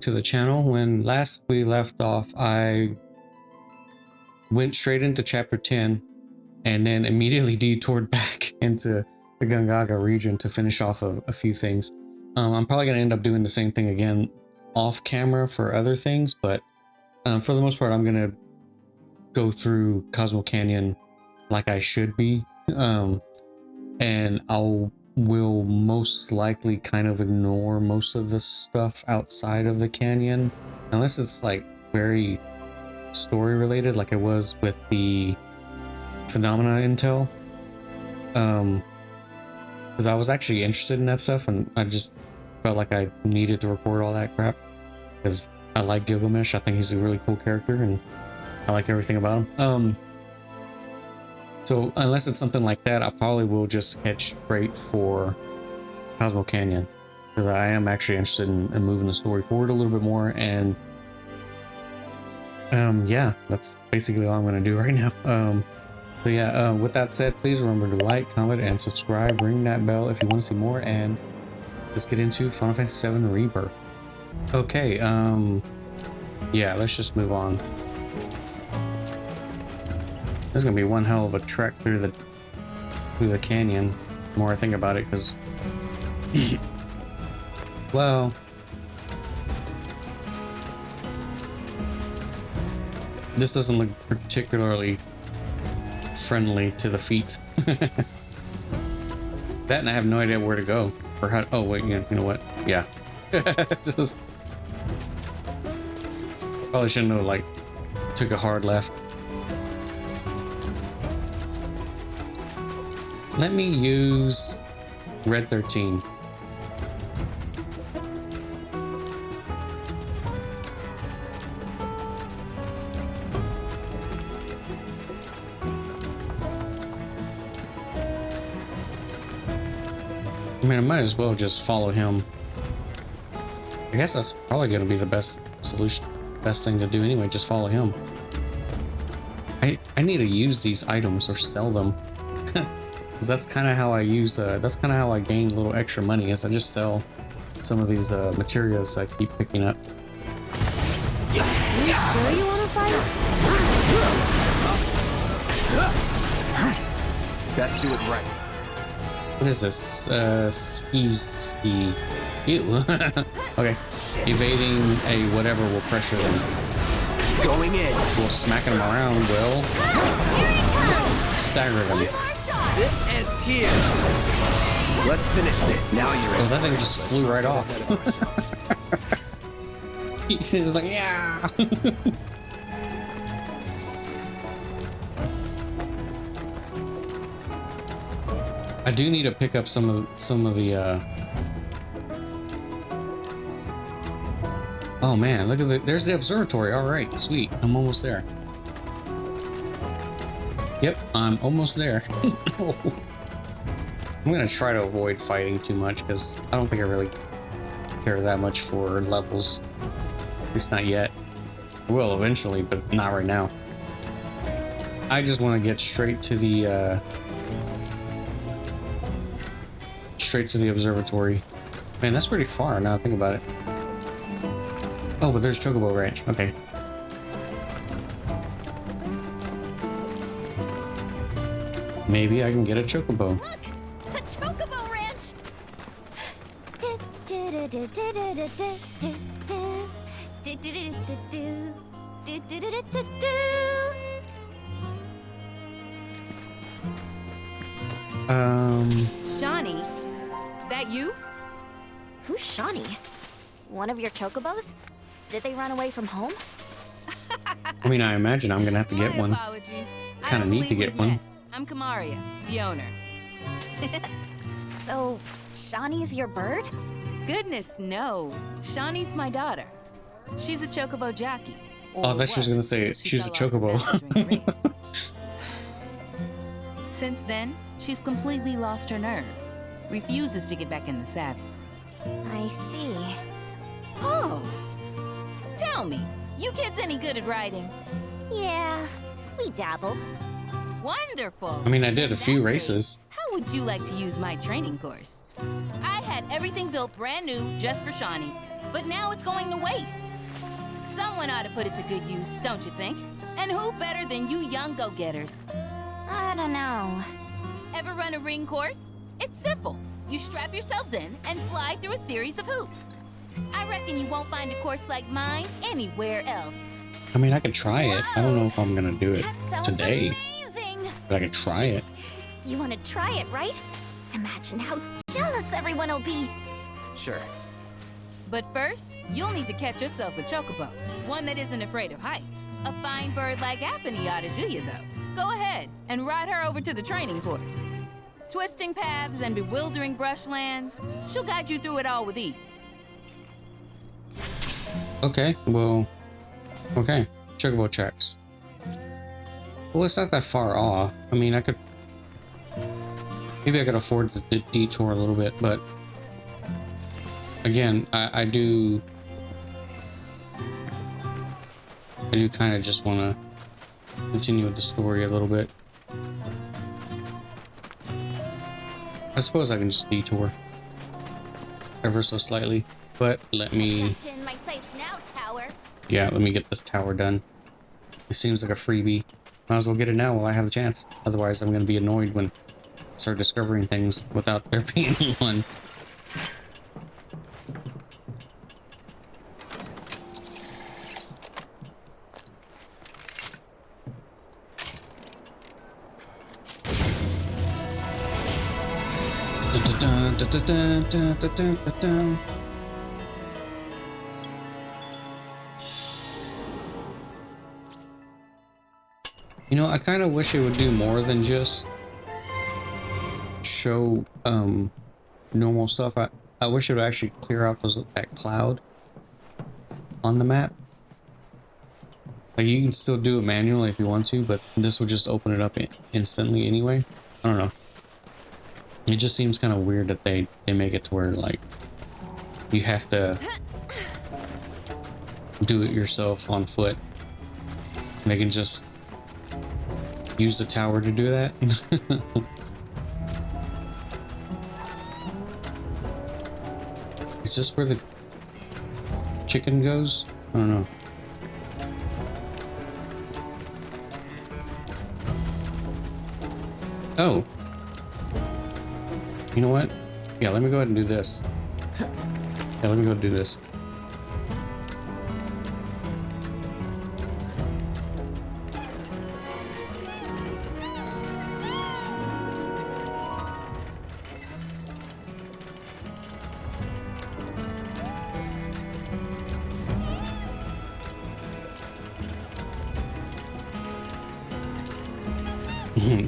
to the channel. When last we left off, I went straight into chapter 10 and then immediately detoured back into the Gungaga region to finish off a few things. I'm probably going to end up doing the same thing again off camera for other things, but for the most part, I'm going to go through Cosmo Canyon like I should be. And will most likely kind of ignore most of the stuff outside of the canyon, unless it's like very story related, like it was with the phenomena intel. Because I was actually interested in that stuff, and I just felt like I needed to record all that crap because I like Gilgamesh. I think he's a really cool character, and I like everything about him. So unless it's something like that, I probably will just head straight for Cosmo Canyon, because I am actually interested in moving the story forward a little bit more. And yeah, that's basically all I'm going to do right now. So yeah, with that said, please remember to like, comment, and subscribe. Ring that bell if you want to see more, and let's get into Final Fantasy VII Rebirth. Okay, yeah, let's just move on. This is gonna be one hell of a trek through the canyon. The more I think about it, because well, this doesn't look particularly friendly to the feet. That, and I have no idea where to go or how. Oh wait, you know what? Yeah, just probably shouldn't have like took a hard left. Let me use Red 13. I mean, I might as well just follow him. I guess that's probably going to be the best solution, best thing to do anyway, just follow him. I need to use these items or sell them. Because that's kind of how I use, that's kind of how I gain a little extra money, is I just sell some of these materials I keep picking up. You sure you want to fight? Best do it right. What is this? Ski. Ew. Okay. Evading a whatever will pressure them. Going in. We'll smacking them around will stagger them. This ends here. Let's finish this. Now you're in. Oh, that thing just flew right off. He was like, yeah. I do need to pick up some of the. Oh man, look at there's the observatory. All right, sweet. I'm almost there. Yep, I'm almost there. I'm gonna try to avoid fighting too much because I don't think I really care that much for levels. At least not yet. I will eventually, but not right now. I just want to get straight to the observatory. Man, that's pretty far now I think about it. Oh, but there's Chocobo Ranch. Okay. Maybe I can get a Chocobo. Look! A Chocobo Ranch! Shawnee, that you? Who's Shawnee? One of your Chocobos? Did they run away from home? I mean, I imagine I'm gonna have to get My one. apologies. I Kinda don't need to believe get we've one. met. I'm Kamaria, the owner. So, Shawnee's your bird? Goodness, no. Shawnee's my daughter. She's a Chocobo jockey. Oh, I thought she was gonna say she's a Chocobo. Since then, she's completely lost her nerve. Refuses to get back in the saddle. I see. Oh, tell me, you kids any good at riding? Yeah, we dabble. Wonderful. I mean, I did a few In that races. case, how would you like to use my training course? I had everything built brand new just for Shawnee. but now it's going to waste. Someone ought to put it to good use, don't you think? And who better than you young go-getters? I don't know. Ever run a ring course? It's simple. You strap yourselves in and fly through a series of hoops. I reckon you won't find a course like mine anywhere else. I mean, I could try it. I don't know if I'm gonna do it That sounds today, amazing. but I could try it. You want to try it, right? Imagine how jealous everyone will be. Sure. But first, you'll need to catch yourself a chocobo. One that isn't afraid of heights. A fine bird like Apony ought to do you, though. Go ahead and ride her over to the training course. Twisting paths and bewildering brushlands, she'll guide you through it all with ease. Okay, well, okay. Chocobo checks. Well, it's not that far off. I mean, maybe I could afford to detour a little bit, but again, I do kind of just want to continue with the story a little bit. I suppose I can just detour ever so slightly, but let me, Gotcha in my sights now, tower. yeah, let me get this tower done. It seems like a freebie. Might as well get it now while I have the chance. Otherwise, I'm going to be annoyed when I start discovering things without there being one. You know, I kind of wish it would do more than just show normal stuff. I wish it would actually clear out that cloud on the map. Like, you can still do it manually if you want to, but this would just open it up instantly anyway. I don't know. It just seems kind of weird that they make it to where, like, you have to do it yourself on foot. They can just use the tower to do that. Is this where the chicken goes? I don't know. Oh. You know what? Yeah, let me go ahead and do this. Yeah, let me go do this.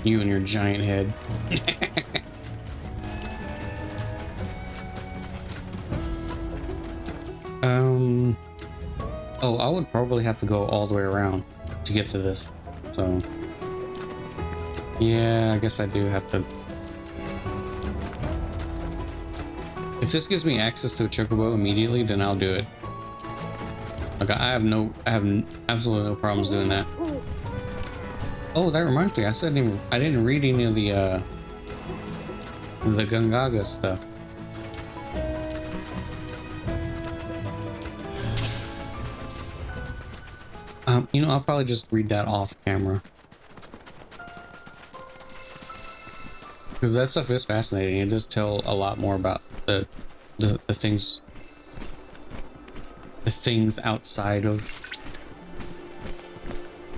You and your giant head. Oh, I would probably have to go all the way around to get to this. So, yeah, I guess I do have to. If this gives me access to a chocobo immediately, then I'll do it. Like, I have absolutely no problems doing that. Oh, that reminds me, I didn't read any of the Gungaga stuff. You know, I'll probably just read that off camera. Because that stuff is fascinating. It does tell a lot more about the things outside of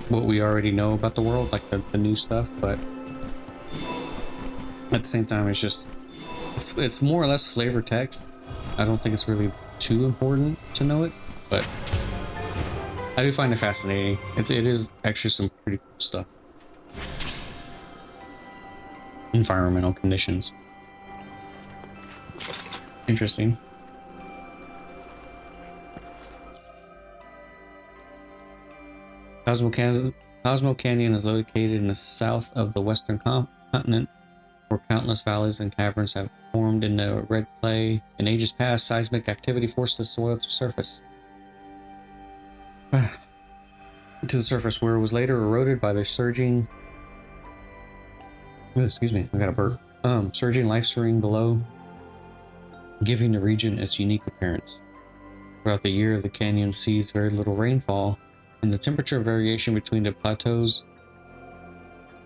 what we already know about the world, like the new stuff, but at the same time, it's more or less flavor text. I don't think it's really too important to know it, but I do find it fascinating. It is actually some pretty cool stuff. Environmental conditions. Interesting. Cosmo Canyon is located in the south of the western continent, where countless valleys and caverns have formed in the red clay. In ages past, seismic activity forced the soil to surface. To the surface, where it was later eroded by the surging... Oh, excuse me, I got a burp. Surging life stream below, giving the region its unique appearance. Throughout the year, the canyon sees very little rainfall, and the temperature variation between the plateaus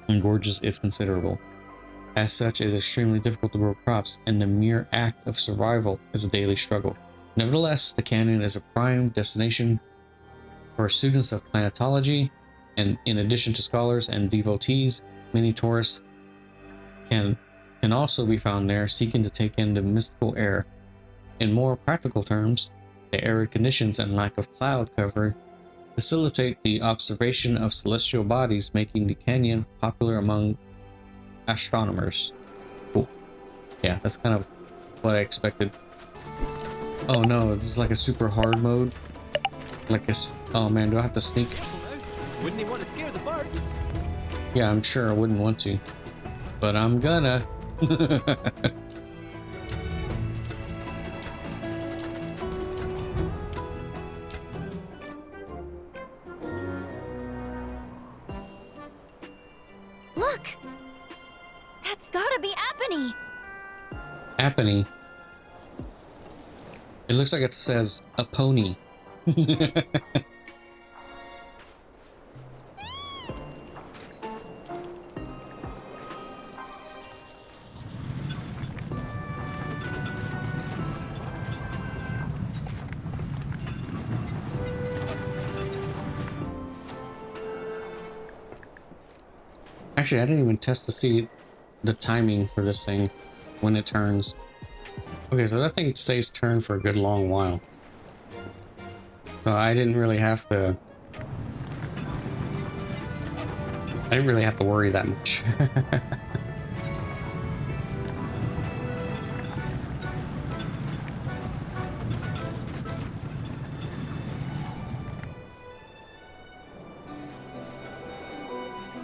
and gorges is considerable. As such, it is extremely difficult to grow crops, and the mere act of survival is a daily struggle. Nevertheless, the canyon is a prime destination for students of planetology, and in addition to scholars and devotees, many tourists can also be found there seeking to take in the mystical air. In more practical terms, the arid conditions and lack of cloud cover facilitate the observation of celestial bodies, making the canyon popular among astronomers. Cool. Yeah, that's kind of what I expected. Oh no, this is like a super hard mode. Like a... Oh man, do I have to sneak? Wouldn't he want to scare the birds? Yeah, I'm sure I wouldn't want to. But I'm gonna. Look! That's gotta be Apony! Apony. It looks like it says a pony. Actually, I didn't even test to see the timing for this thing when it turns. Okay, so that thing stays turned for a good long while. So I didn't really have to worry that much.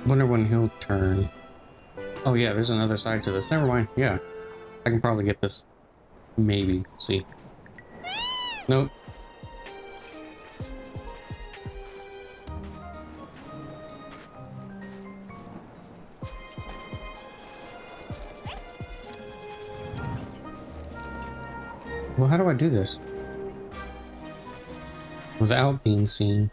Wonder when he'll turn. Oh yeah, there's another side to this. Never mind. Yeah, I can probably get this. Maybe. See. Nope. Well, how do I do this without being seen?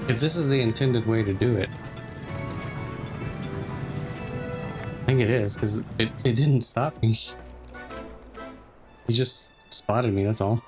If this is the intended way to do it, I think it is, because it didn't stop me. He just spotted me, that's all.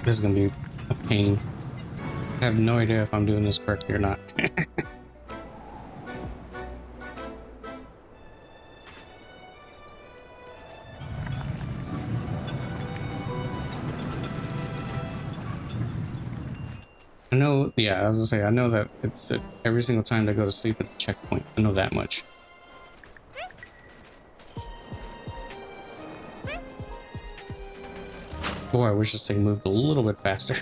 This is gonna be a pain. I have no idea if I'm doing this correctly or not. I know, yeah, I was gonna say, I know that it's every single time I go to sleep at the checkpoint. I know that much. Boy, I wish this thing moved a little bit faster.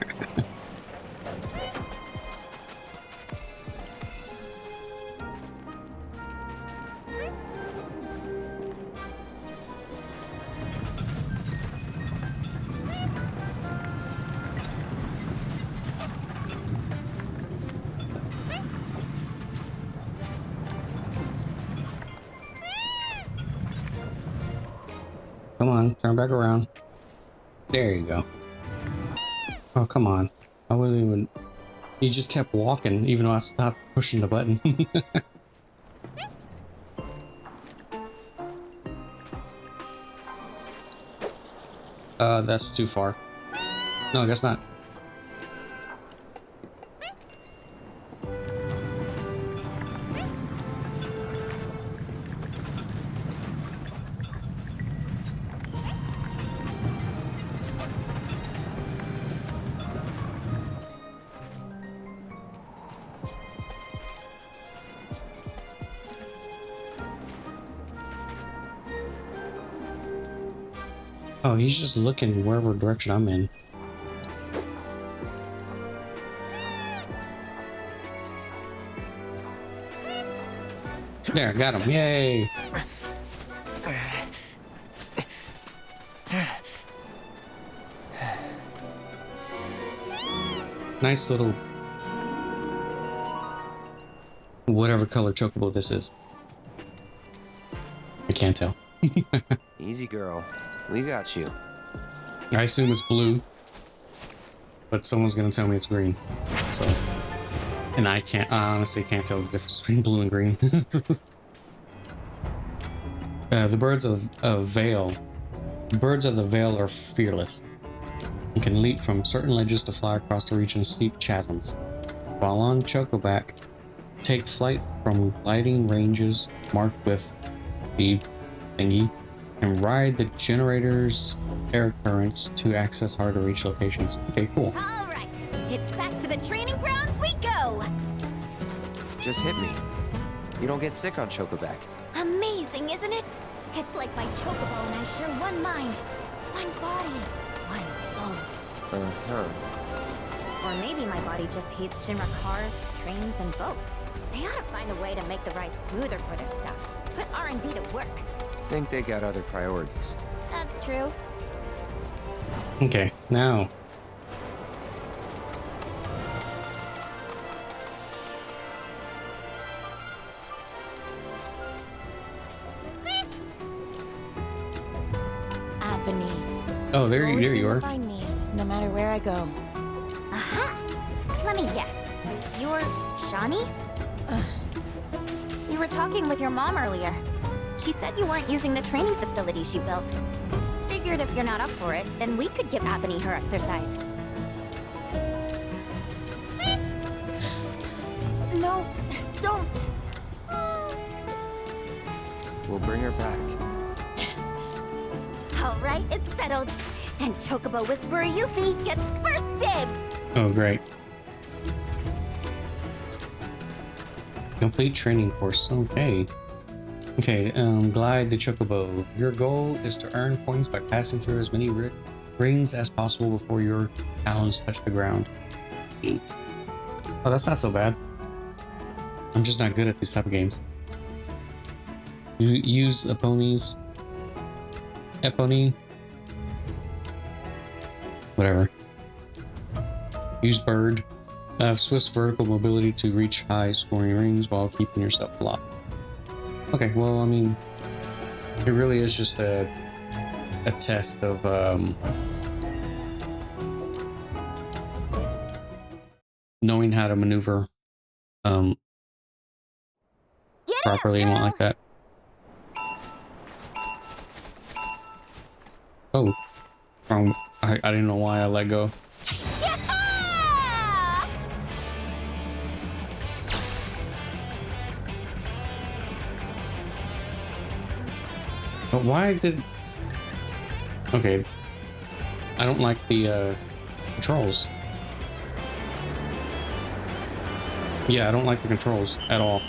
Come on, turn back around. There you go. Oh, come on. I wasn't even... You just kept walking, even though I stopped pushing the button. That's too far. No, I guess not. Oh, he's just looking wherever direction I'm in. There, got him. Yay. Nice little whatever color chocobo this is. I can't tell. Easy, girl. We got you. I assume it's blue, but someone's gonna tell me it's green. So, and I honestly can't tell the difference between blue and green. The birds of Vale. Birds of the Vale are fearless and can leap from certain ledges to fly across the region's steep chasms. While on Chocoback, take flight from gliding ranges marked with the thingy and ride the generator's air currents to access hard to reach locations. Okay, cool. All right, it's back to the training grounds we go. Just hit me. You don't get sick on Chocoback. Amazing, isn't it? It's like my Chocobo and I share one mind, one body, one soul. Uh-huh. Or maybe my body just hates Shinra cars, trains, and boats. They ought to find a way to make the ride smoother for their stuff. Put R&D to work. Think they got other priorities. That's true. Okay, now. Oh, there you are. Find me, no matter where I go. Aha! Let me guess. You're Shani? You were talking with your mom earlier. She said you weren't using the training facility she built. Figured if you're not up for it, then we could give Abony her exercise. No, don't. We'll bring her back. All right, it's settled. And Chocobo Whisperer Yuffie gets first dibs! Oh, great. Complete training course. Okay. Okay, glide the Chocobo. Your goal is to earn points by passing through as many rings as possible before your talons touch the ground. Oh, that's not so bad. I'm just not good at these type of games. You use Epony. Whatever. Use Bird. Swiss vertical mobility to reach high scoring rings while keeping yourself aloft. Okay, well, I mean, it really is just a test of knowing how to maneuver properly and whatnot like that. Oh, wrong. I didn't know why I let go. Yeah! But why did... Okay. I don't like the controls. Yeah, I don't like the controls at all.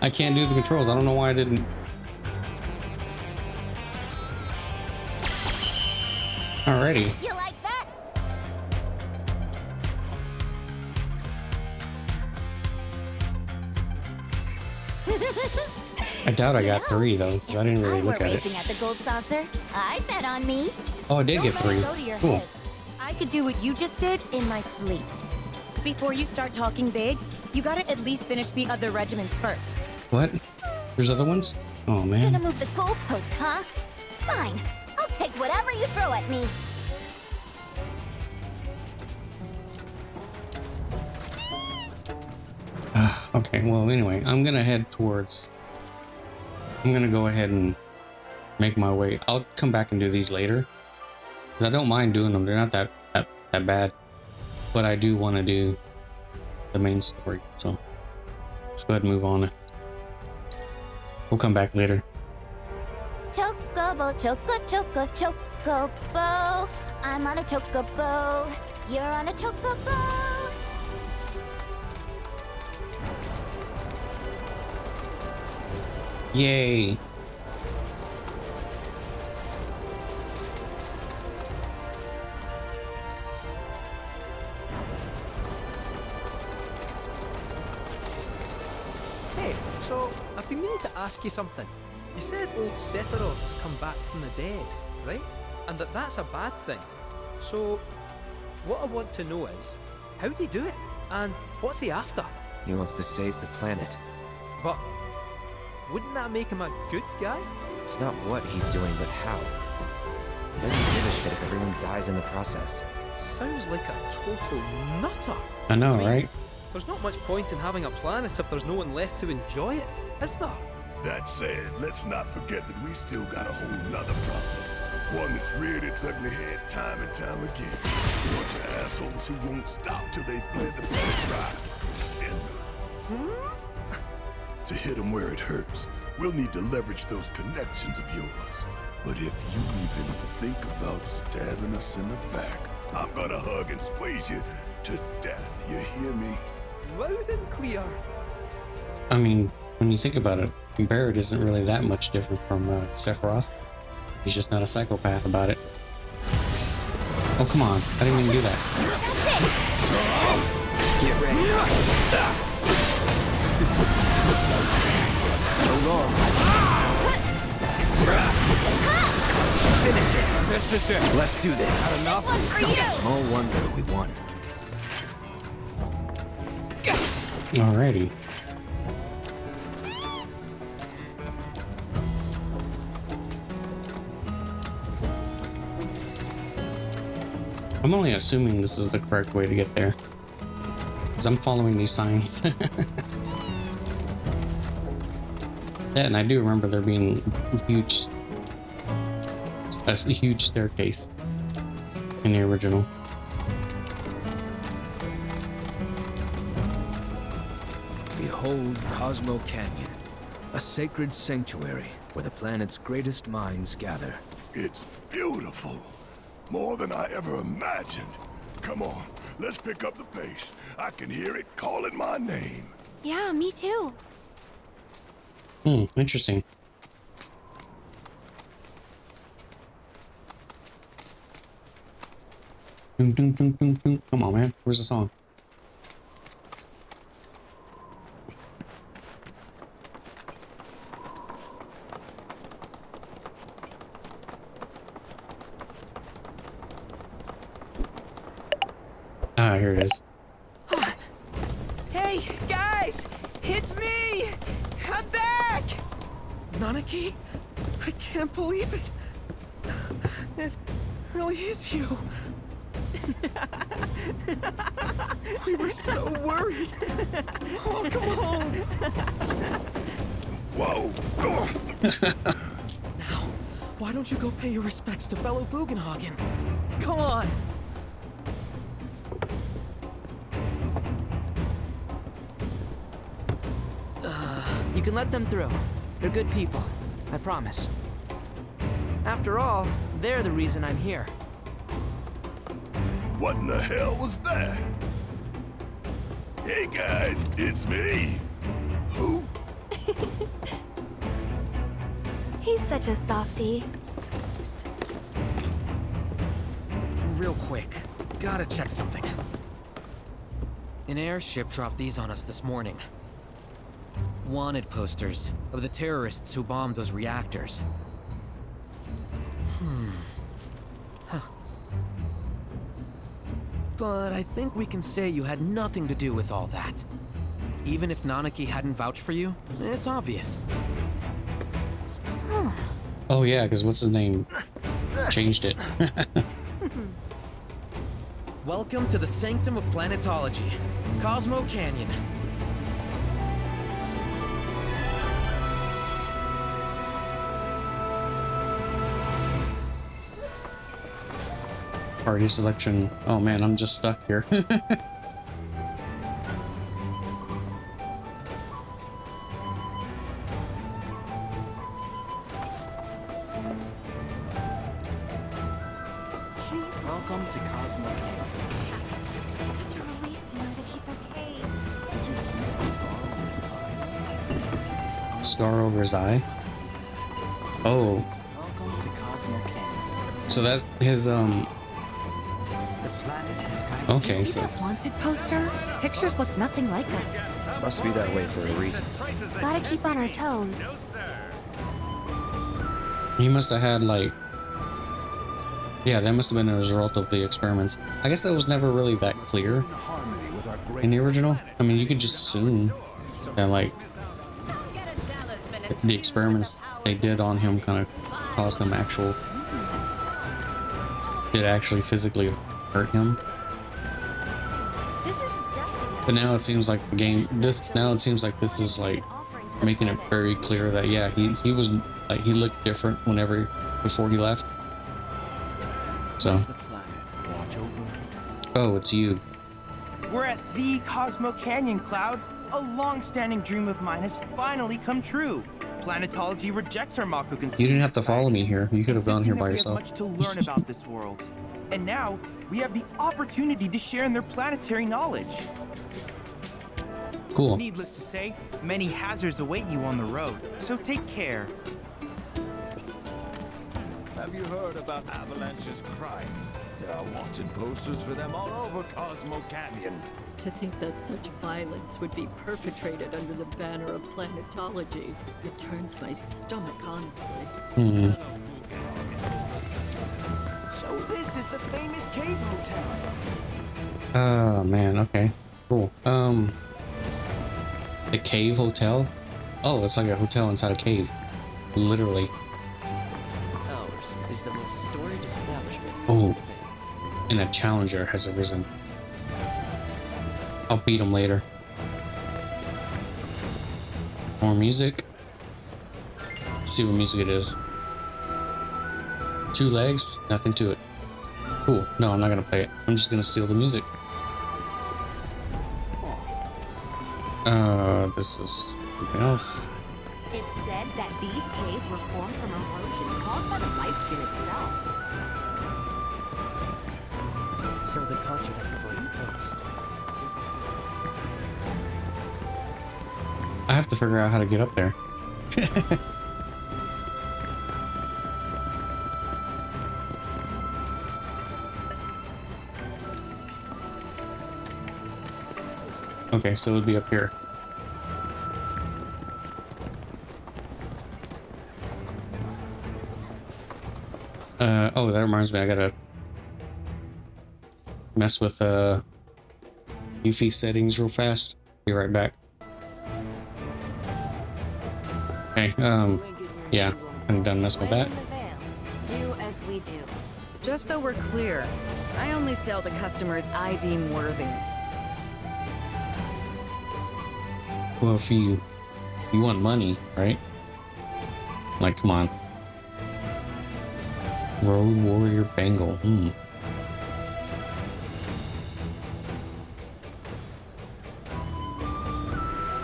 I can't do the controls. I don't know why I didn't. Alrighty. You like that? I doubt I got 3 though, because I didn't really look at racing it. at the Gold Saucer. I bet on me. Oh, I did get 3. Go to your Cool. head. I could do what you just did in my sleep. Before you start talking big, you gotta at least finish the other regiments first. What? There's other ones? Oh Gonna man. move the goalposts, huh? Fine. I'll take whatever you throw at me. Okay, well anyway, I'm gonna head towards... I'm gonna go ahead and make my way. I'll come back and do these later. Because I don't mind doing them. They're not that bad. But I do want to do the main story. So let's go ahead and move on. We'll come back later. Chocobo, chocobo. I'm on a chocobo. You're on a chocobo. Yay. been meaning to ask you something. You said old Sephiroth's come back from the dead, right? And that's a bad thing. So, what I want to know is, how'd he do it? And what's he after? He wants to save the planet. But wouldn't that make him a good guy? It's not what he's doing, but how. He doesn't give a shit if everyone dies in the process. Sounds like a total nutter. I know, mean, right? There's not much point in having a planet if there's no one left to enjoy it, is there? That said, let's not forget that we still got a whole nother problem. One that's reared its ugly head time and time again. A bunch of assholes who won't stop till they've bled the planet dry. Cinder. To hit them where it hurts, we'll need to leverage those connections of yours. But if you even think about stabbing us in the back, I'm gonna hug and squeeze you to death. You hear me? Loud and clear. I mean, when you think about it, Barrett isn't really that much different from Sephiroth. He's just not a psychopath about it. Oh, come on. I didn't even do that. Get ready. So long. Finish it. This is it. Let's do this. Had enough? This one's for you! No wonder we won. Alrighty. I'm only assuming this is the correct way to get there, because I'm following these signs. Yeah, and I do remember there being a huge staircase in the original. Behold Cosmo Canyon, a sacred sanctuary where the planet's greatest minds gather. It's beautiful. More than I ever imagined. Come on, let's pick up the pace. I can hear it calling my name. Yeah, me too. Interesting. Dun, dun, dun, dun, dun. Come on, man. Where's the song? Ah, here it is. Hey, guys! It's me! I'm back! Nanaki? I can't believe it. It really is you. We were so worried. Welcome home. Whoa. Now, why don't you go pay your respects to fellow Bugenhagen? Come on. You can let them through. They're good people. I promise. After all, they're the reason I'm here. What in the hell was that? Hey guys, it's me. Who? He's such a softie. Real quick, gotta check something. An airship dropped these on us this morning. Wanted posters of the terrorists who bombed those reactors. But I think we can say you had nothing to do with all that. Even if Nanaki hadn't vouched for you, it's obvious. Oh yeah, because what's his name? Changed it. Welcome to the sanctum of planetology, Cosmo Canyon. Party selection. Oh man, I'm just stuck here. Welcome to Cosmo Canyon. It's such a relief to know that he's okay. Did you see the scar on his eye? Scar over his eye. Oh, Welcome to Cosmo Canyon. so that his The planet has got Okay, You see so that wanted poster? Pictures look nothing like us. Must be that way for a reason. Gotta keep on our toes. he must have had like, yeah, that must have been a result of the experiments. I guess that was never really that clear in the original. I mean, you could just assume that like the experiments they did on him kind of caused him did actually physically hurt him. But now it seems like the game, now it seems like this is like making it very clear that yeah, he was like, he looked different before he left. So, oh, it's you. We're at the Cosmo Canyon, Cloud. A long-standing dream of mine has finally come true. Planetology rejects our Mako You didn't have to follow me here. You could have gone here by We yourself. have much to learn about this world, and now we have the opportunity to share in their planetary knowledge. Cool. Needless to say, many hazards await you on the road, so take care. Have you heard about Avalanche's crimes? There are wanted posters for them all over Cosmo Canyon. To think that such violence would be perpetrated under the banner of planetology, it turns my stomach, honestly. So this is the famous cave hotel. Oh man, okay. Cool. The cave hotel? Oh, it's like a hotel inside a cave. Literally. Ours is the most storied establishment. Oh. And a challenger has arisen. I'll beat him later. More music. Let's see what music it is. 2 legs, nothing to it. Cool. No, I'm not gonna play it. I'm just gonna steal the music. This is something else. It said that these caves were formed from erosion caused by the Lifespring itself. So the concert at the Great Coast. I have to figure out how to get up there. Okay, so it would be up here. Oh, that reminds me, I gotta mess with Yuffie settings real fast. Be right back. Okay, yeah, I'm done messing with that. Do as we do. Just so we're clear, I only sell to customers I deem worthy. Well, if you want money, right? Like, come on. Road Warrior Bangle.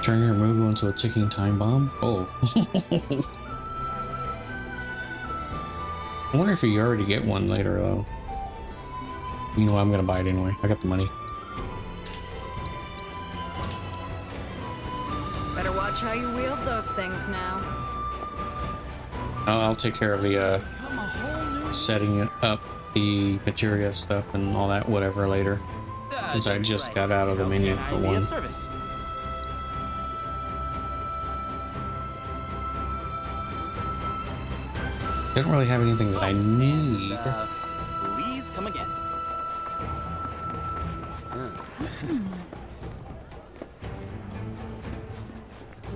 Turn your Mugu into a ticking time bomb? Oh. I wonder if you already get one later, though. You know what? I'm gonna buy it anyway. I got the money. Better watch how you wield those things now. I'll take care of the setting it up, the materia stuff and all that whatever later, since I just got out of the menu for one. Doesn't really have anything that I need. Please come again.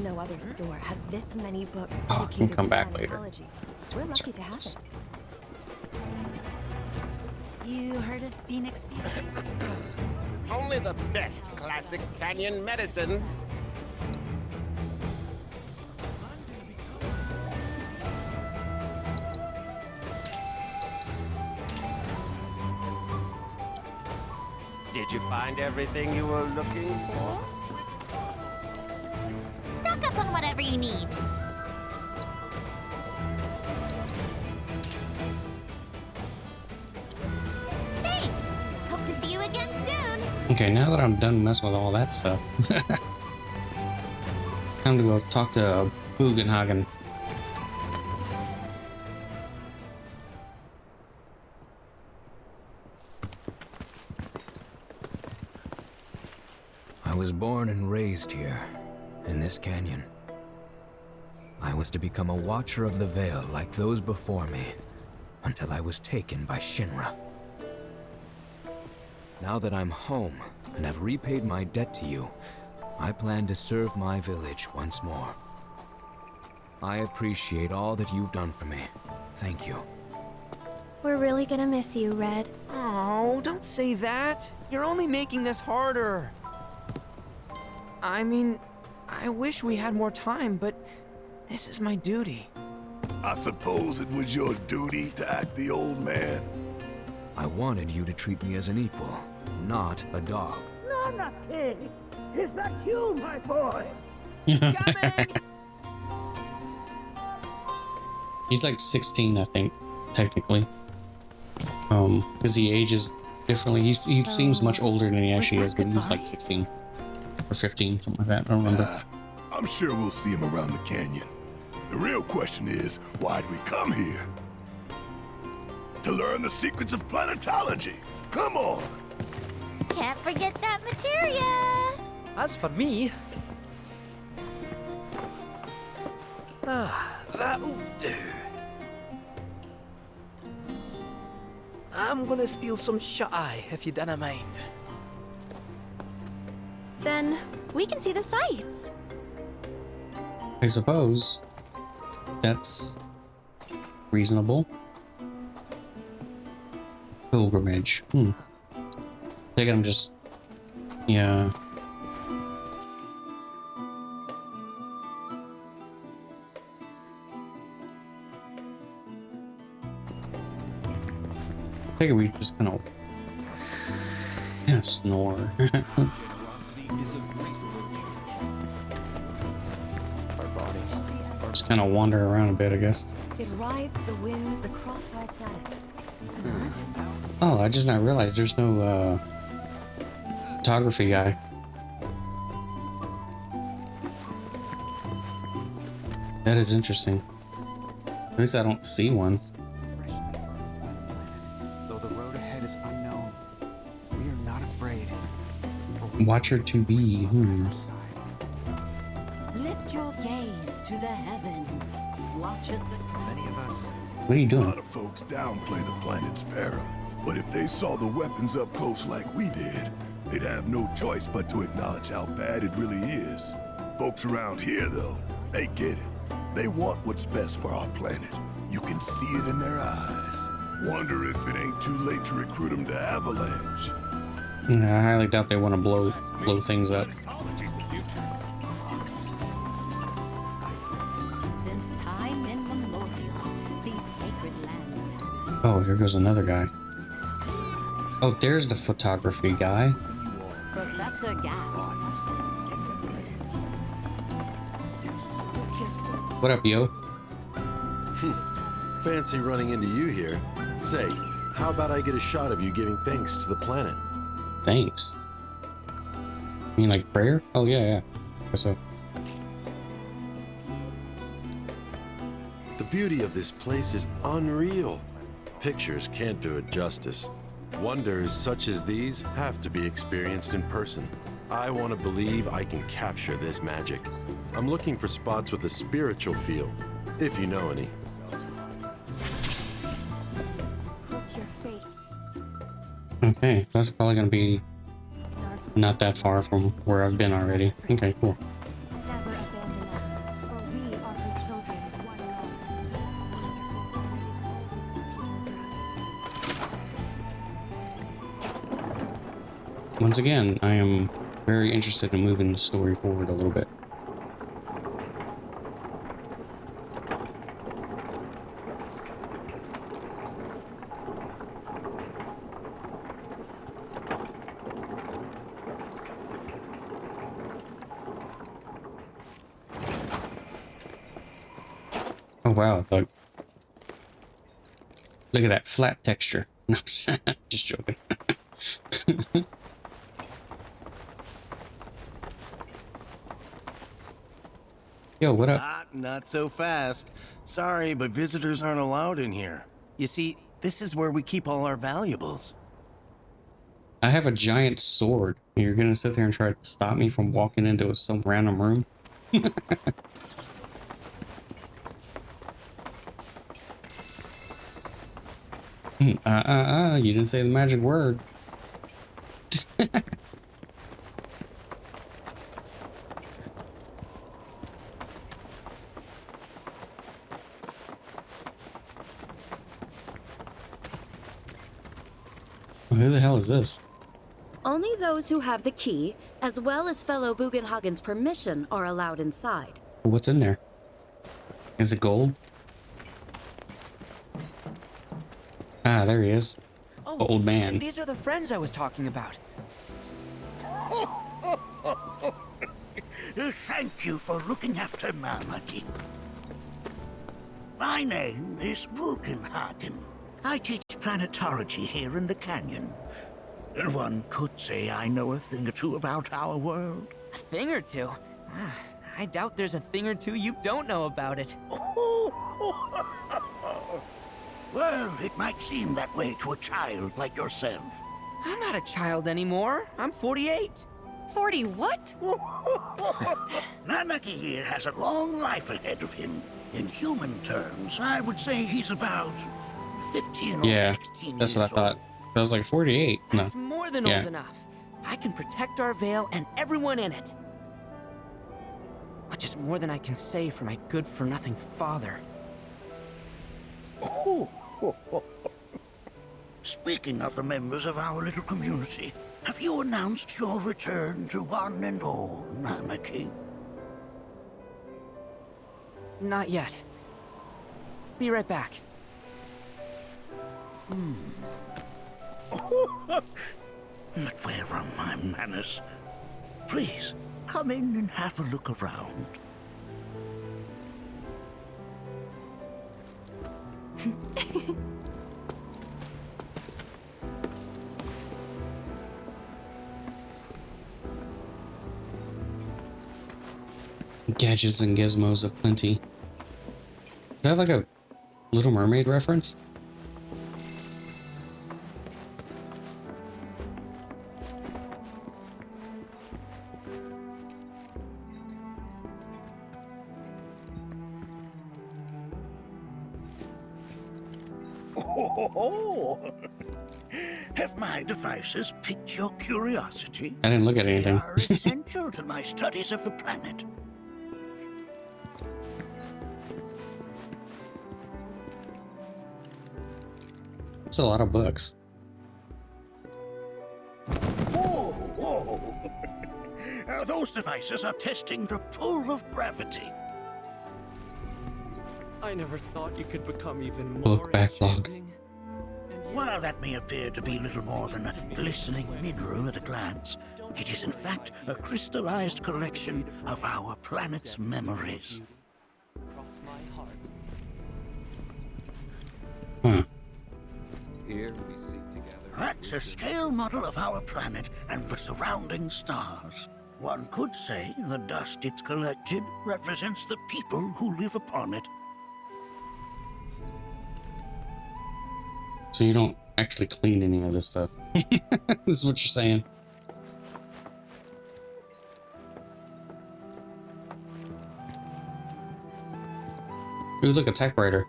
No other store has this many books Oh, I can dedicated come to back later. planetology. We're lucky to have it. You heard of Phoenix View? Only the best classic canyon medicines. Did you find everything you were looking for? Stock up on whatever you need. Thanks. Hope to see you again soon. Okay, now that I'm done messing with all that stuff, time to go talk to Bugenhagen. I was born and raised here, in this canyon. I was to become a watcher of the Veil like those before me, until I was taken by Shinra. Now that I'm home and have repaid my debt to you, I plan to serve my village once more. I appreciate all that you've done for me. Thank you. We're really gonna miss you, Red. Oh, don't say that. You're only making this harder. I mean, I wish we had more time, but this is my duty. I suppose it was your duty to act the old man. I wanted you to treat me as an equal, not a dog. Nanaki! Is that you, my boy? He's like 16, I think, technically. Because he ages differently. He seems much older than he actually is, but he's like 16 or 15, something like that. I don't remember. I'm sure we'll see him around the canyon. The real question is, why'd we come here? To learn the secrets of planetology. Come on! Can't forget that materia! As for me... that'll do. I'm gonna steal some shut-eye, if you don't mind. Then we can see the sights. I suppose that's reasonable. Pilgrimage. I think I'm just... Yeah. I think we just kind of... Yeah, snore. Just kind of wander around a bit, I guess. It rides the winds across our planet. Oh, I just not realized there's no photography guy. That is interesting. At least I don't see one. Though the road ahead is unknown, we are not afraid. Watcher to be. Lift your gaze to the heavens. Watch as Many of us. What are you doing? A lot of folks downplay the planet's peril, but if they saw the weapons up close like we did, they'd have no choice but to acknowledge how bad it really is. Folks around here, though, they get it. They want what's best for our planet. You can see it in their eyes. Wonder if it ain't too late to recruit them to Avalanche. Yeah, I highly doubt they want to blow things up. Since time immemorial, these sacred lands have Oh, here goes another guy. Oh, there's the photography guy. Professor Gas. What up, yo? Fancy running into you here. Say, how about I get a shot of you giving thanks to the planet? Thanks. You mean like prayer? Oh, yeah. What's up? The beauty of this place is unreal. Pictures can't do it justice. Wonders such as these have to be experienced in person. I want to believe I can capture this magic. I'm looking for spots with a spiritual feel, if you know any. What's your fate? Okay, that's probably gonna be not that far from where I've been already. Okay, cool. Never abandon us, for we are her children, one love. Once again, I am very interested in moving the story forward a little bit. Oh wow, look at that flat texture. No, just joking. Yo, what up? Not so fast. Sorry, but visitors aren't allowed in here. You see, this is where we keep all our valuables. I have a giant sword. And you're gonna sit there and try to stop me from walking into some random room? You didn't say the magic word. Who the hell is this? Only those who have the key, as well as fellow Bugenhagen's permission, are allowed inside. What's in there? Is it gold? Ah, there he is. Oh, old man. These are the friends I was talking about. Thank you for looking after Nanaki. My name is Bugenhagen. I teach planetology here in the canyon. One could say I know a thing or two about our world. A thing or two? I doubt there's a thing or two you don't know about it. Well, it might seem that way to a child like yourself. I'm not a child anymore. I'm 48. 40 what? Nanaki here has a long life ahead of him. In human terms, I would say he's about 15 or 16 years that's what I thought. I was like 48. No. That's more than old enough. I can protect our veil and everyone in it. Which is more than I can say for my good-for-nothing father. Speaking of the members of our little community, have you announced your return to one and all, Nanaki? Not yet. Be right back. But where are my manners? Please, come in and have a look around. Gadgets and gizmos aplenty. Is that like a Little Mermaid reference? Have my devices piqued your curiosity? I didn't look at anything. They are essential to my studies of the planet. That's a lot of books. Whoa. Those devices are testing the pull of gravity. I never thought you could become even more Book backlog. While that may appear to be little more than a glistening mineral at a glance, it is in fact a crystallized collection of our planet's memories. Here we see together. That's a scale model of our planet and the surrounding stars. One could say the dust it's collected represents the people who live upon it. So you don't actually clean any of this stuff. This is what you're saying. Ooh, look, a typewriter.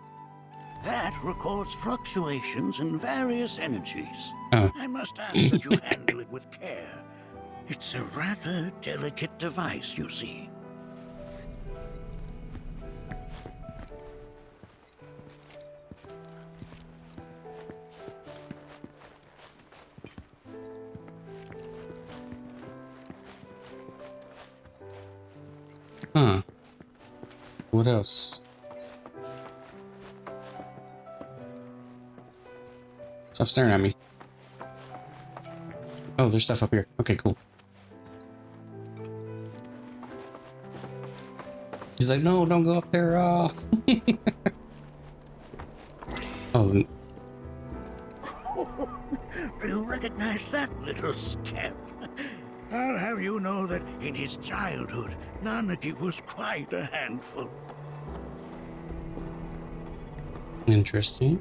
That records fluctuations in various energies. Oh. I must ask that you handle it with care. It's a rather delicate device, you see. Huh. What else? Stop staring at me. Oh, there's stuff up here. Okay, cool. He's like, no, don't go up there. Oh. Do you recognize that little scamp? I'll have you know that in his childhood, Nanaki was quite a handful. Interesting.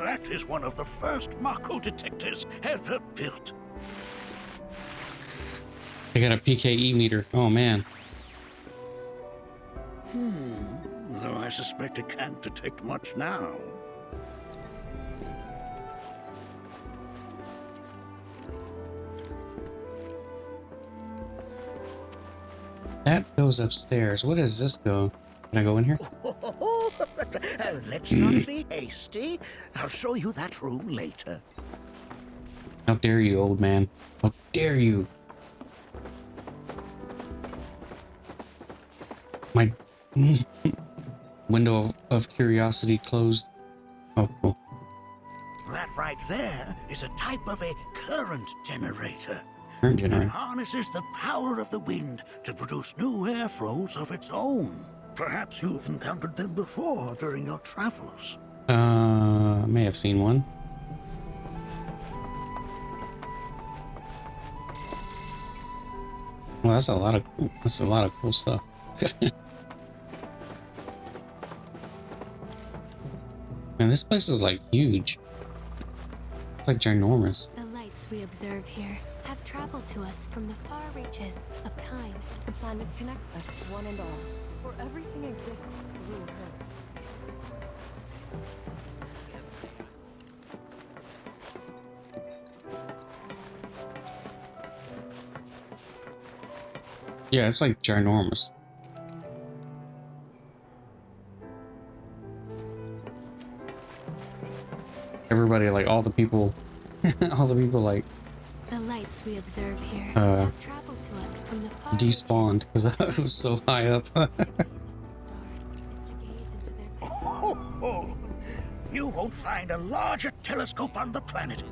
That is one of the first Mako detectors ever built. I got a PKE meter. Oh man. Though I suspect it can't detect much now. That goes upstairs. What does this go? Can I go in here? Let's not be hasty. I'll show you that room later. How dare you, old man? How dare you? My window of curiosity closed. Oh, cool. That right there is a type of a current generator. Current generator. It harnesses the power of the wind to produce new airflows of its own. Perhaps you've encountered them before during your travels. May have seen one. Well, that's a lot of cool stuff. Man, this place is like huge. It's like ginormous. The lights we observe here have traveled to us from the far reaches of time. The planet connects us, one and all, for everything exists through her. Yeah, it's like ginormous. Everybody, like all the people like the lights we observe here have traveled to us from the far despawned because I was so high up. You won't find a larger telescope on the planet.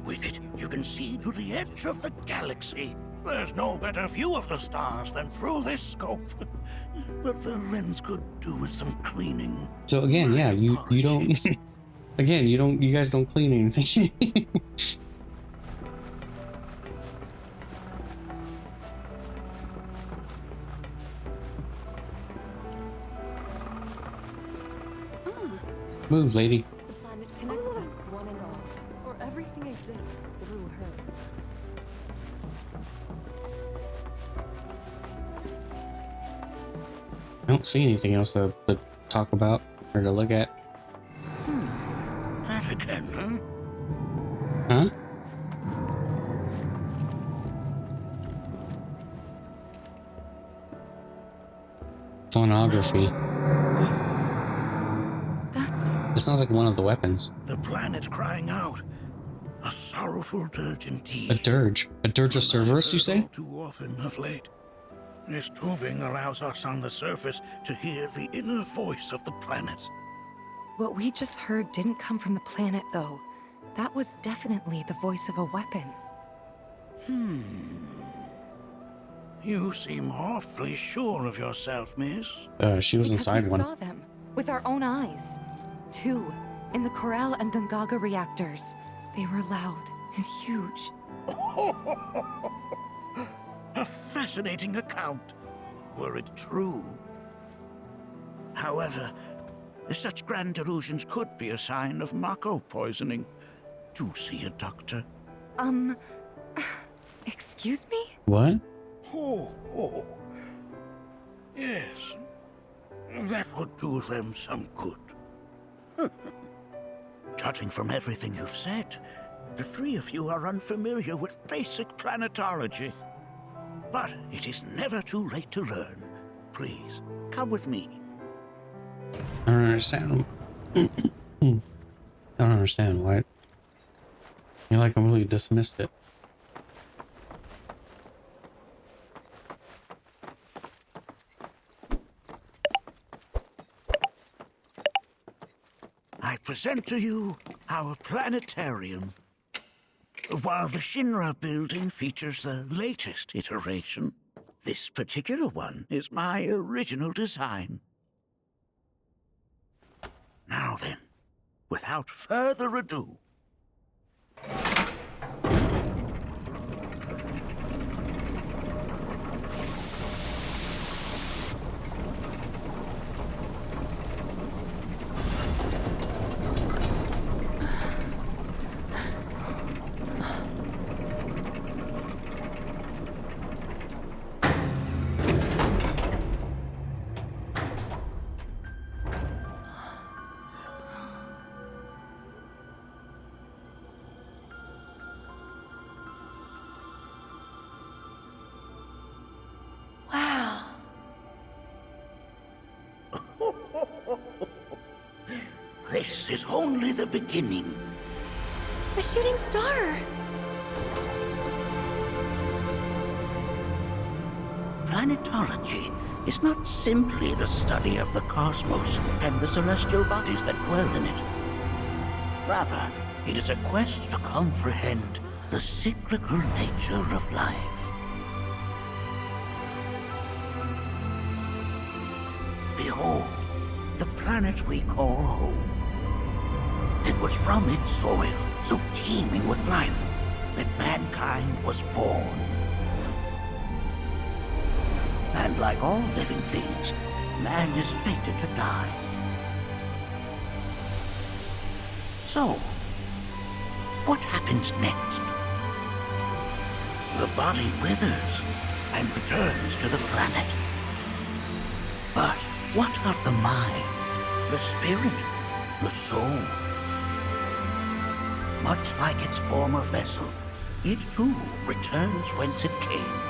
With it, you can see to the edge of the galaxy. There's no better view of the stars than through this scope. But the lens could do with some cleaning. So again, yeah, you don't again, you guys don't clean anything. Move, lady. The planet connects us, one and all, for everything exists through her. I don't see anything else to talk about or to look at. That again, huh? Huh? Phonography. It sounds like one of the weapons. The planet crying out. A sorrowful dirge indeed. A dirge? A dirge of Cerberus, you say? Too often of late. This tubing allows us on the surface to hear the inner voice of the planet. What we just heard didn't come from the planet, though. That was definitely the voice of a weapon. You seem awfully sure of yourself, miss. She was inside we one. saw them with our own eyes. Two, in the Corral and Gungaga reactors. They were loud and huge. A fascinating account, were it true. However, such grand delusions could be a sign of Mako poisoning. Do see a doctor. Excuse me? What? Oh. Yes. That would do them some good. Judging from everything you've said, the three of you are unfamiliar with basic planetology. But it is never too late to learn. Please, come with me. I don't understand. I don't understand why. You like completely dismissed it. I present to you our planetarium. While the Shinra building features the latest iteration, this particular one is my original design. Now then, without further ado, This is only the beginning. A shooting star! Planetology is not simply the study of the cosmos and the celestial bodies that dwell in it. Rather, it is a quest to comprehend the cyclical nature of life. Behold, the planet we call home. It was from its soil, so teeming with life, that mankind was born. And like all living things, man is fated to die. So, what happens next? The body withers and returns to the planet. But what of the mind, the spirit, the soul? Much like its former vessel, it too returns whence it came.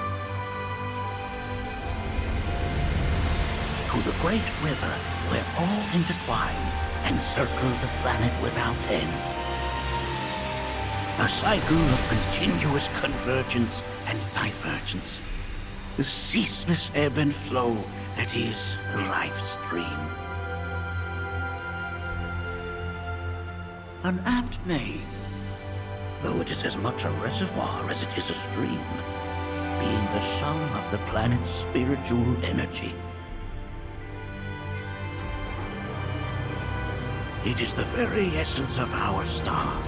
To the great river where all intertwine and circle the planet without end. A cycle of continuous convergence and divergence. The ceaseless ebb and flow that is the life stream. An apt name, though it is as much a reservoir as it is a stream, being the sum of the planet's spiritual energy. It is the very essence of our star,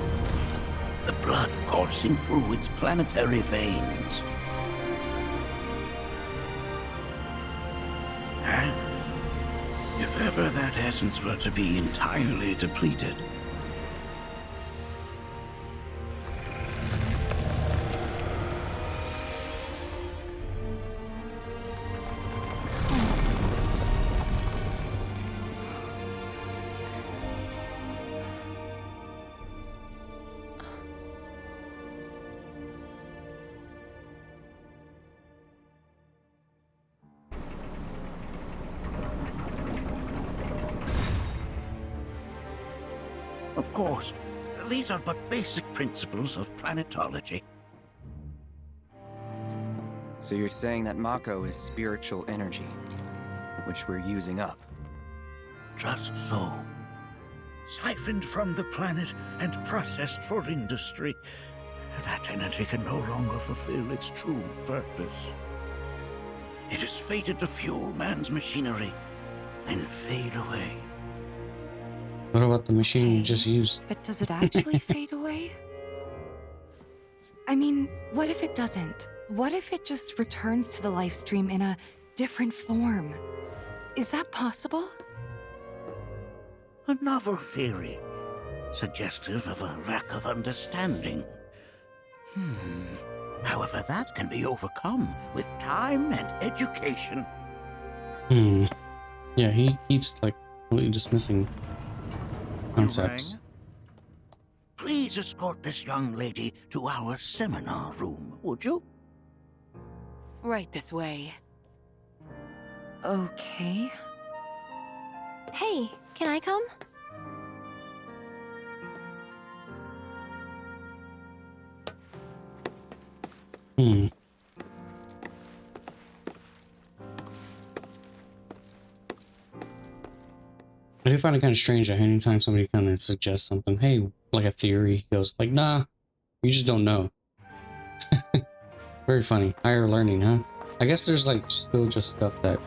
the blood coursing through its planetary veins. And if ever that essence were to be entirely depleted, of course, these are but basic principles of planetology. So you're saying that Mako is spiritual energy, which we're using up? Just so. Siphoned from the planet and processed for industry, that energy can no longer fulfill its true purpose. It is fated to fuel man's machinery, then fade away. What about the machine you just used? But does it actually fade away? I mean, what if it doesn't? What if it just returns to the life stream in a different form? Is that possible? A novel theory, suggestive of a lack of understanding. However, that can be overcome with time and education. Yeah, he keeps like completely dismissing concepts. Please escort this young lady to our seminar room, would you? Right this way. Okay. Hey, can I come? I do find it kind of strange that anytime somebody kind of suggests something, hey, like a theory, he goes like, nah, you just don't know. Very funny. Higher learning, huh? I guess there's like still just stuff that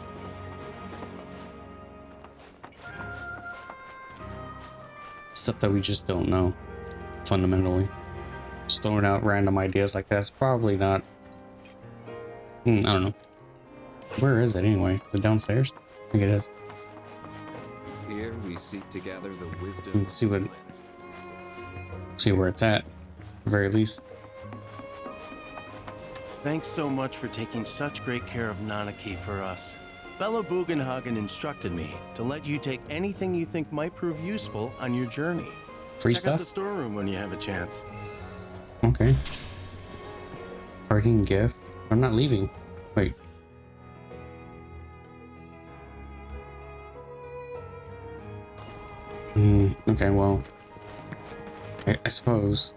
we just don't know fundamentally. Just throwing out random ideas like that's probably not. I don't know. Where is it anyway? Is it downstairs? I think it is. Here we seek to gather the wisdom. Let's see where it's at, at the very least. Thanks so much for taking such great care of Nanaki for us. Fellow Bugenhagen instructed me to let you take anything you think might prove useful on your journey. Free Check stuff? out the storeroom when you have a chance. Okay. Parting gift. I'm not leaving. Wait. Okay, well, I suppose.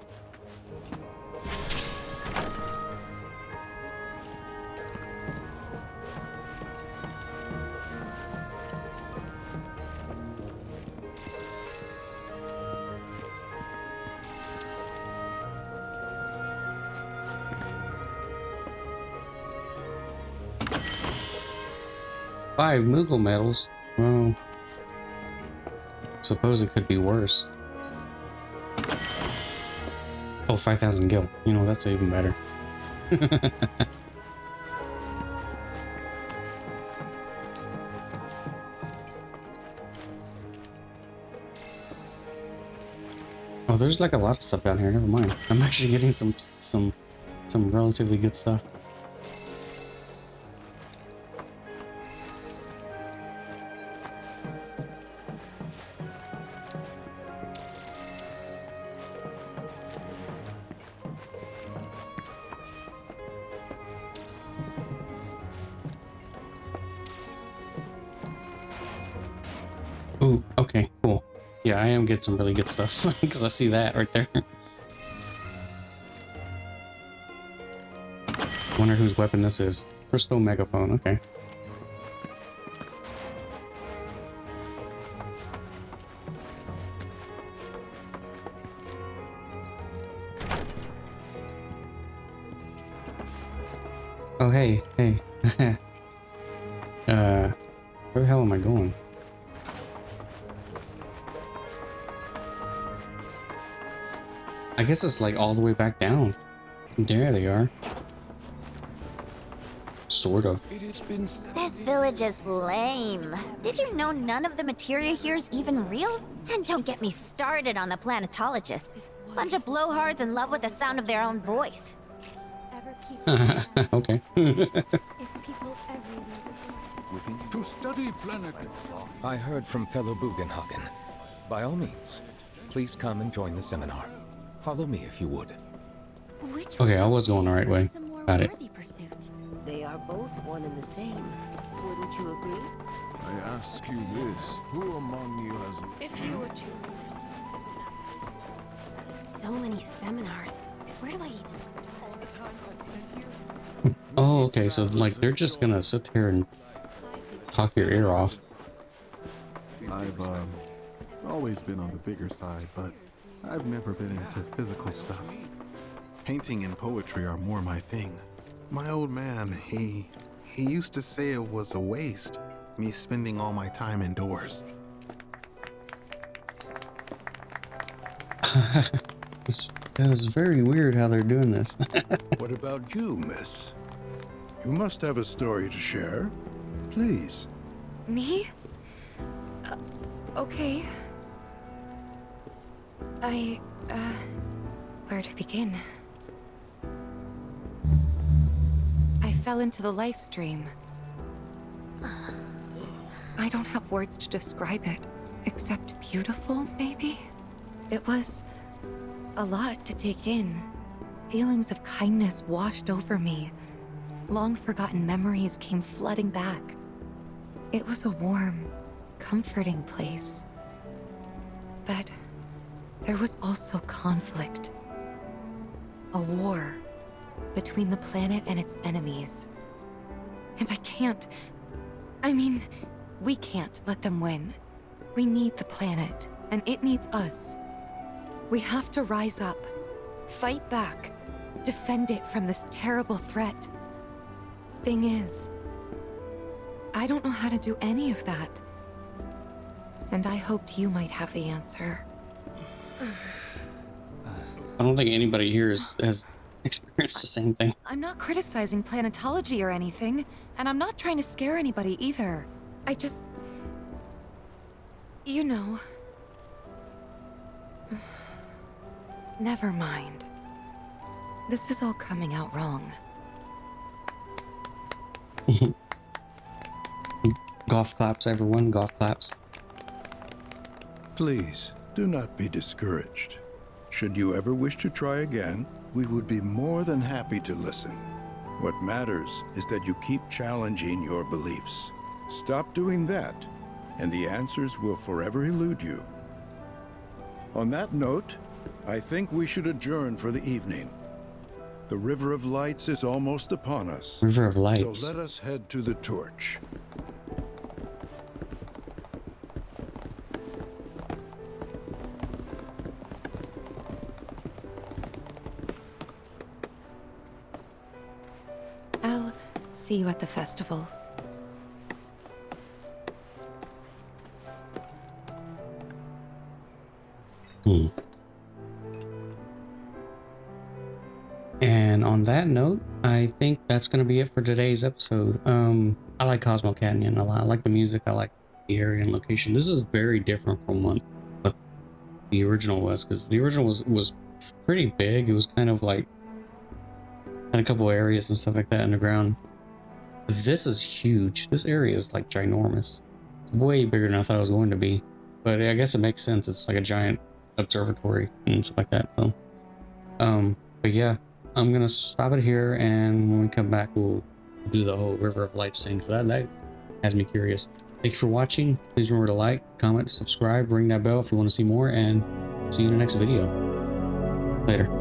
Five Moogle medals. Well, suppose it could be worse. Oh, 5,000 gil. You know, that's even better. Oh, there's like a lot of stuff down here. Never mind. I'm actually getting some relatively good stuff. Ooh, okay, cool. Yeah, I am getting some really good stuff because I see that right there. Wonder whose weapon this is. Crystal megaphone, okay. Oh, hey. Where the hell am I going? I guess it's like all the way back down. There they are. Sort of. This village is lame. Did you know none of the materia here is even real? And don't get me started on the planetologists. Bunch of blowhards in love with the sound of their own voice. Okay. To study planet. I heard from fellow Bugenhagen. By all means, please come and join the seminar. Follow me if you would. Okay, I was going the right way. Got it. They are both one and the same. Wouldn't you agree? I ask you this: who among you has? If you were to so many seminars. Where do I even? Oh, okay, so like they're just gonna sit there and talk your ear off. I've always been on the bigger side, but I've never been into physical stuff. Painting and poetry are more my thing. My old man, he used to say it was a waste, me spending all my time indoors. It's very weird how they're doing this. What about you, miss? You must have a story to share. Please. Me? Okay. Where to begin? I fell into the Lifestream. I don't have words to describe it, except beautiful, maybe? It was a lot to take in. Feelings of kindness washed over me. Long-forgotten memories came flooding back. It was a warm, comforting place. But there was also conflict. A war between the planet and its enemies. And we can't let them win. We need the planet, and it needs us. We have to rise up, fight back, defend it from this terrible threat. Thing is, I don't know how to do any of that. And I hoped you might have the answer. I don't think anybody here has experienced the same thing. I'm not criticizing planetology or anything, and I'm not trying to scare anybody either. I just... You know... Never mind. This is all coming out wrong. Golf claps, everyone. Golf claps. Please, do not be discouraged. Should you ever wish to try again, we would be more than happy to listen. What matters is that you keep challenging your beliefs. Stop doing that, and the answers will forever elude you. On that note, I think we should adjourn for the evening. The River of Lights is almost upon us. River of Lights. So let us head to the torch. I'll see you at the festival. And on that note, I think that's going to be it for today's episode. I like Cosmo Canyon a lot. I like the music. I like the area and location. This is very different from what the original was, because the original was pretty big. It was kind of like had a couple areas and stuff like that underground. This is huge. This area is like ginormous. It's way bigger than I thought it was going to be. But I guess it makes sense. It's like a giant observatory and stuff like that. So, but yeah, I'm gonna stop it here, and when we come back, we'll do the whole River of Lights thing, because that has me curious. Thank you for watching. Please remember to like, comment, subscribe, ring that bell if you want to see more, and see you in the next video. Later.